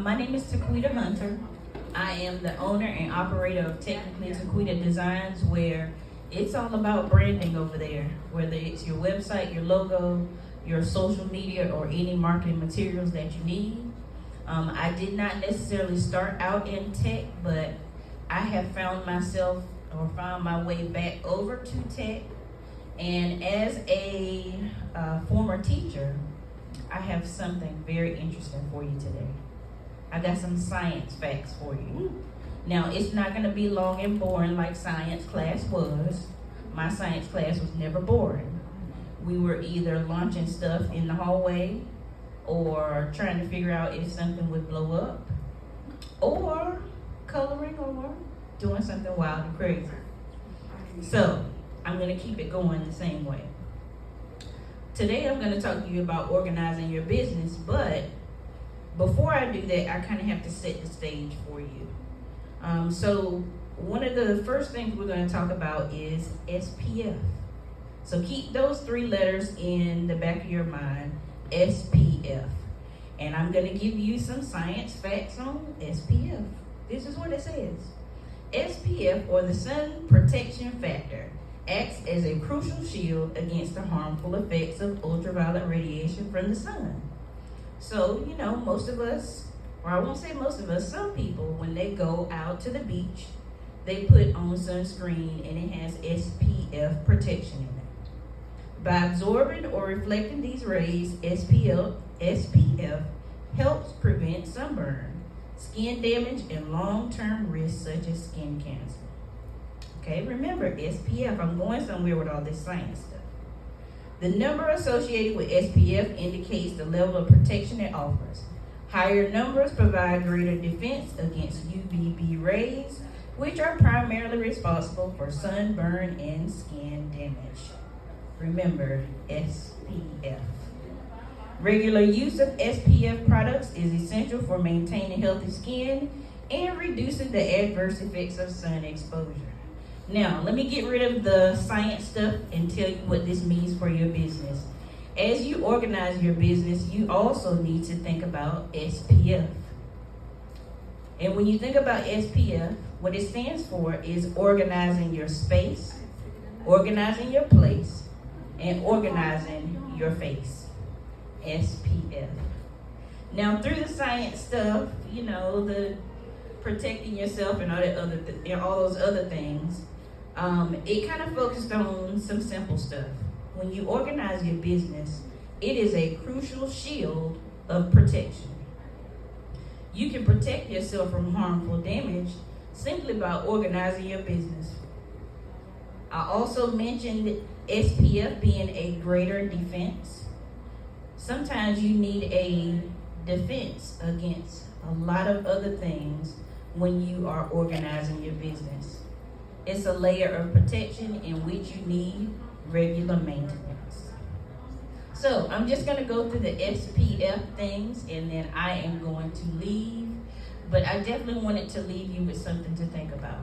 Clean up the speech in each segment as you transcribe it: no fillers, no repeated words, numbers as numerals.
My name is Tahquetta Hunter. I am the owner and operator of Technically Tahquetta Designs, where it's all about branding over there, whether it's your website, your logo, your social media, or any marketing materials that you need. I did not necessarily start out in tech, but I have found my way back over to tech. And as a former teacher, I have something very interesting for you today. I got some science facts for you. Now, it's not going to be long and boring like science class was. My science class was never boring. We were either launching stuff in the hallway, or trying to figure out if something would blow up, or coloring, or doing something wild and crazy. So, I'm going to keep it going the same way. Today, I'm going to talk to you about organizing your business, but before I do that, I kind of have to set the stage for you. So one of the first things we're going to talk about is SPF. So keep those three letters in the back of your mind, SPF. And I'm going to give you some science facts on SPF. This is what it says. SPF, or the sun protection factor, acts as a crucial shield against the harmful effects of ultraviolet radiation from the sun. So, most of us, or I won't say most of us, some people, when they go out to the beach, they put on sunscreen and it has SPF protection in it. By absorbing or reflecting these rays, SPF helps prevent sunburn, skin damage, and long-term risks such as skin cancer. Okay, remember SPF, I'm going somewhere with all this science stuff. The number associated with SPF indicates the level of protection it offers. Higher numbers provide greater defense against UVB rays, which are primarily responsible for sunburn and skin damage. Remember, SPF. Regular use of SPF products is essential for maintaining healthy skin and reducing the adverse effects of sun exposure. Now, let me get rid of the science stuff and tell you what this means for your business. As you organize your business, you also need to think about SPF. And when you think about SPF, what it stands for is organizing your space, organizing your place, and organizing your face. SPF. Now, through the science stuff, the protecting yourself and all those other things, it kind of focused on some simple stuff. When you organize your business, it is a crucial shield of protection. You can protect yourself from harmful damage simply by organizing your business. I also mentioned SPF being a greater defense. Sometimes you need a defense against a lot of other things when you are organizing your business. It's a layer of protection in which you need regular maintenance. So I'm just going to go through the SPF things, and then I am going to leave, but I definitely wanted to leave you with something to think about.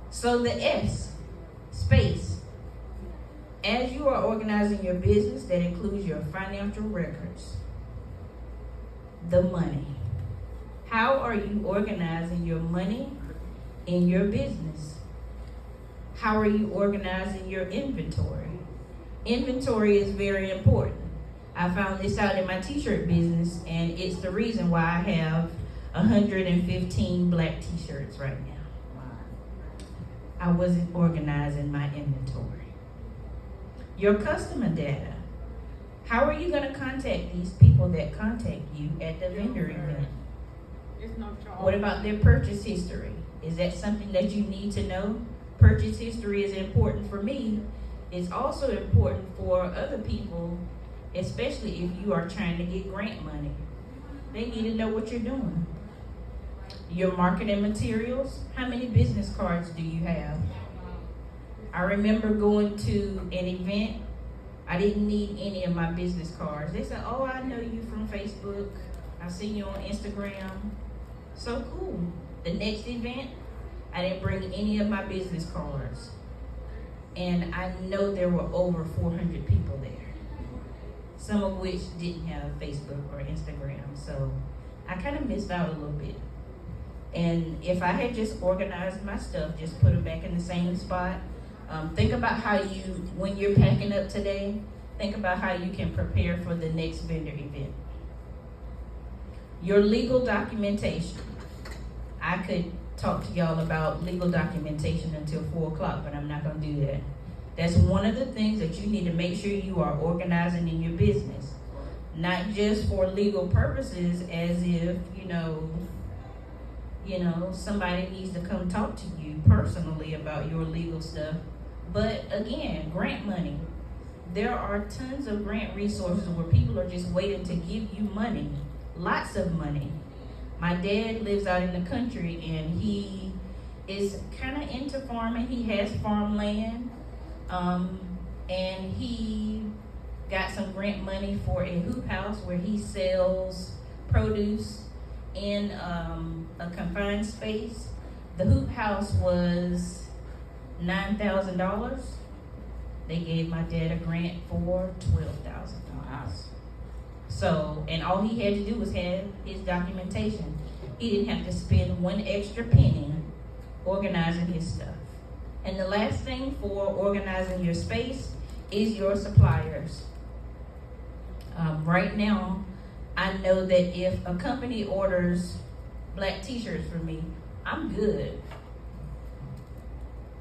So the S, space. As you are organizing your business, that includes your financial records, the money. How are you organizing your money in your business? How are you organizing your inventory? Inventory is very important. I found this out in my t-shirt business, and it's the reason why I have 115 black t-shirts right now. I wasn't organizing my inventory. Your customer data. How are you going to contact these people that contact you at the vendor event? What about their purchase history? Is that something that you need to know? Purchase history is important for me. It's also important for other people, especially if you are trying to get grant money. They need to know what you're doing. Your marketing materials. How many business cards do you have? I remember going to an event. I didn't need any of my business cards. They said, "Oh, I know you from Facebook. I see you on Instagram." So cool. The next event, I didn't bring any of my business cards. And I know there were over 400 people there, some of which didn't have Facebook or Instagram. So I kind of missed out a little bit. And if I had just organized my stuff, just put it back in the same spot, think about how you, when you're packing up today, think about how you can prepare for the next vendor event. Your legal documentation. I could talk to y'all about legal documentation until 4 o'clock, but I'm not gonna do that. That's one of the things that you need to make sure you are organizing in your business. Not just for legal purposes, as if, somebody needs to come talk to you personally about your legal stuff. But again, grant money. There are tons of grant resources where people are just waiting to give you money, lots of money. My dad lives out in the country and he is kind of into farming. He has farmland, and he got some grant money for a hoop house where he sells produce in a confined space. The hoop house was $9,000. They gave my dad a grant for $12,000. So, and all he had to do was have his documentation. He didn't have to spend one extra penny organizing his stuff. And the last thing for organizing your space is your suppliers. Right now, I know that if a company orders black t-shirts from me, I'm good.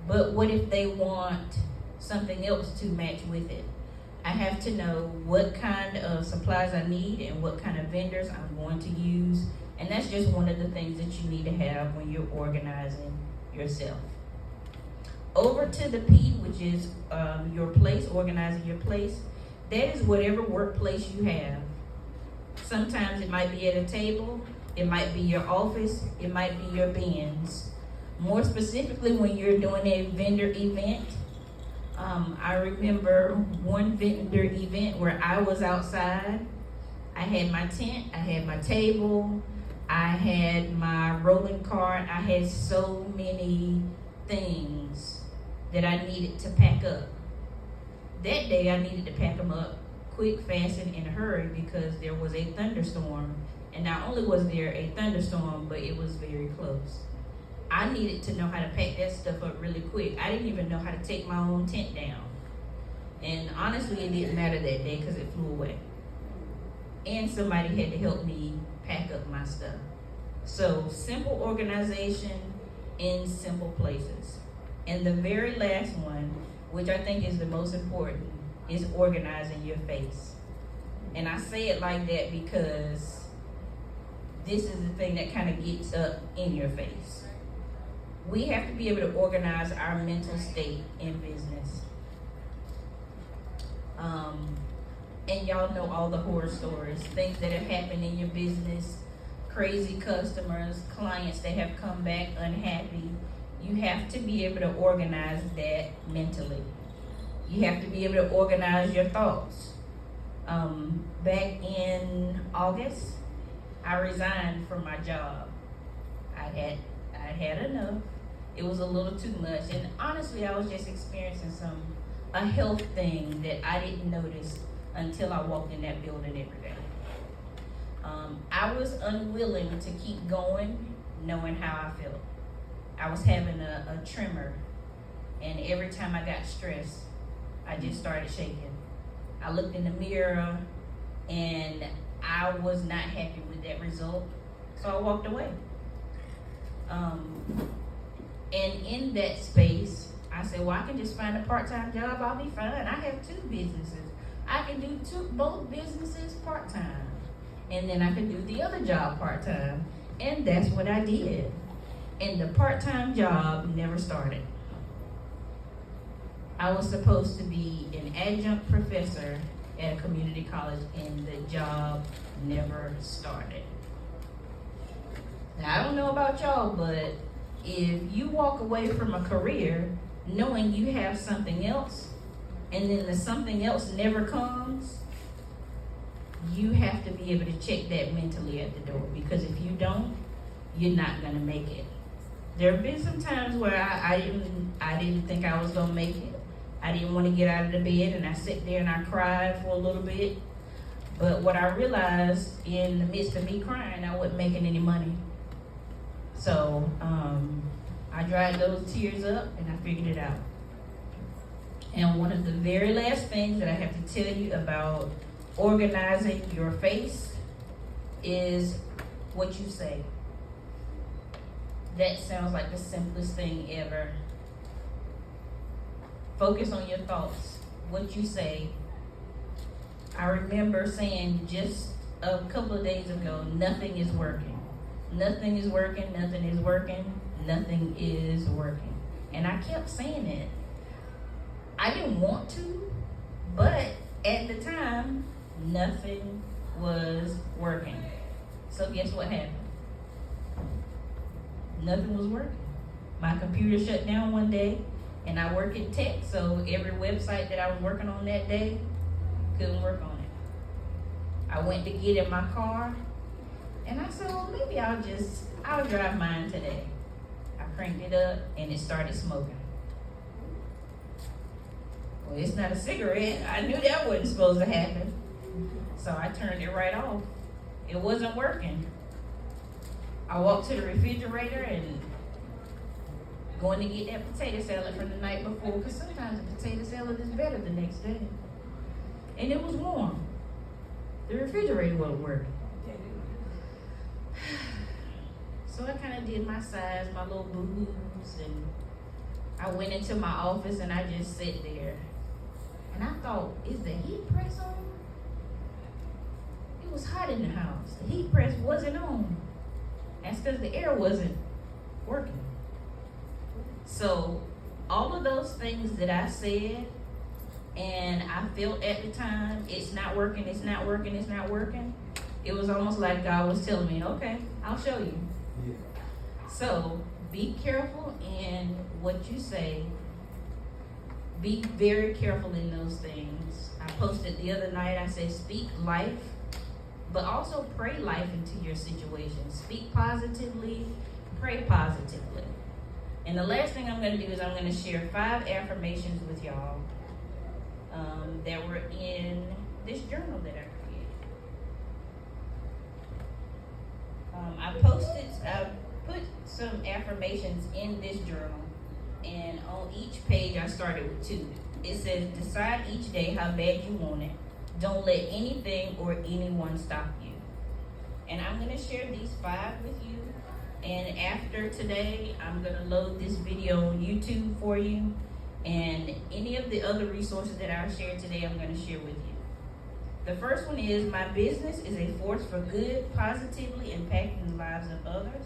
But what if they want something else to match with it? I have to know what kind of supplies I need and what kind of vendors I'm going to use. And that's just one of the things that you need to have when you're organizing yourself. Over to the P, which is your place, organizing your place. That is whatever workplace you have. Sometimes it might be at a table, it might be your office, it might be your bins. More specifically, when you're doing a vendor event, I remember one vendor event where I was outside. I had my tent, I had my table, I had my rolling cart, I had so many things that I needed to pack up. That day I needed to pack them up quick, fast, and in a hurry because there was a thunderstorm. And not only was there a thunderstorm, but it was very close. I needed to know how to pack that stuff up really quick. I didn't even know how to take my own tent down. And honestly, it didn't matter that day because it flew away. And somebody had to help me pack up my stuff. So simple organization in simple places. And the very last one, which I think is the most important, is organizing your face. And I say it like that because this is the thing that kind of gets up in your face. We have to be able to organize our mental state in business. And y'all know all the horror stories, things that have happened in your business, crazy customers, clients that have come back unhappy. You have to be able to organize that mentally. You have to be able to organize your thoughts. Back in August, I resigned from my job. I had enough. It was a little too much. And honestly, I was just experiencing a health thing that I didn't notice until I walked in that building every day. I was unwilling to keep going knowing how I felt. I was having a tremor, and every time I got stressed, I just started shaking. I looked in the mirror, and I was not happy with that result, so I walked away. And in that space, I said, well, I can just find a part-time job, I'll be fine. I have 2 businesses. I can do both businesses part-time. And then I can do the other job part-time. And that's what I did. And the part-time job never started. I was supposed to be an adjunct professor at a community college, and the job never started. Now, I don't know about y'all, but if you walk away from a career knowing you have something else, and then the something else never comes, you have to be able to check that mentally at the door, because if you don't, you're not going to make it. There have been some times where I didn't think I was going to make it. I didn't want to get out of the bed, and I sat there and I cried for a little bit. But what I realized in the midst of me crying, I wasn't making any money. So I dried those tears up and I figured it out. And one of the very last things that I have to tell you about organizing your face is what you say. That sounds like the simplest thing ever. Focus on your thoughts, what you say. I remember saying just a couple of days ago, nothing is working. Nothing is working, nothing is working, nothing is working. And I kept saying it. I didn't want to, but at the time, nothing was working. So guess what happened? Nothing was working. My computer shut down one day, and I work in tech, so every website that I was working on that day, couldn't work on it. I went to get in my car, and I said, well, maybe I'll drive mine today. I cranked it up, and it started smoking. Well, it's not a cigarette. I knew that wasn't supposed to happen. So I turned it right off. It wasn't working. I walked to the refrigerator and going to get that potato salad from the night before, because sometimes the potato salad is better the next day. And it was warm. The refrigerator wasn't working. So I kind of did my size, my little boo-boos, and I went into my office and I just sat there. And I thought, is the heat press on? It was hot in the house. The heat press wasn't on. That's because the air wasn't working. So all of those things that I said and I felt at the time, it's not working, it's not working, it's not working. It was almost like God was telling me, okay, I'll show you. Yeah. So be careful in what you say. Be very careful in those things. I posted the other night, I said, speak life, but also pray life into your situation. Speak positively, pray positively. And the last thing I'm going to do is I'm going to share 5 affirmations with y'all that were in this journal that I created. I put some affirmations in this journal, and on each page I started with 2. It says, decide each day how bad you want it. Don't let anything or anyone stop you. And I'm going to share these 5 with you. And after today, I'm going to load this video on YouTube for you. And any of the other resources that I've shared today, I'm going to share with you. The first one is, my business is a force for good, positively impacting the lives of others.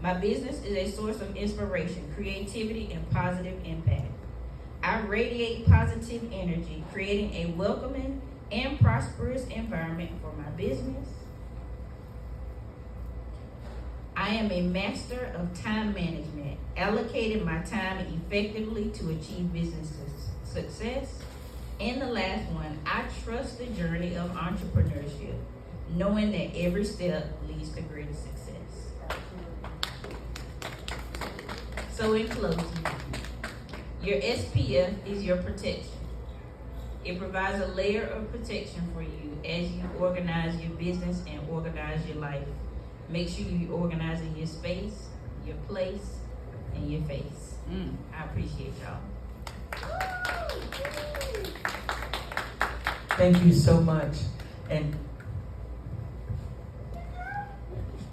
My business is a source of inspiration, creativity, and positive impact. I radiate positive energy, creating a welcoming and prosperous environment for my business. I am a master of time management, allocating my time effectively to achieve business success. And the last one, I trust the journey of entrepreneurship, knowing that every step leads to greater success. So in closing, your SPF is your protection. It provides a layer of protection for you as you organize your business and organize your life. Make sure you organize in your space, your place, and your face. I appreciate y'all. Thank you so much. And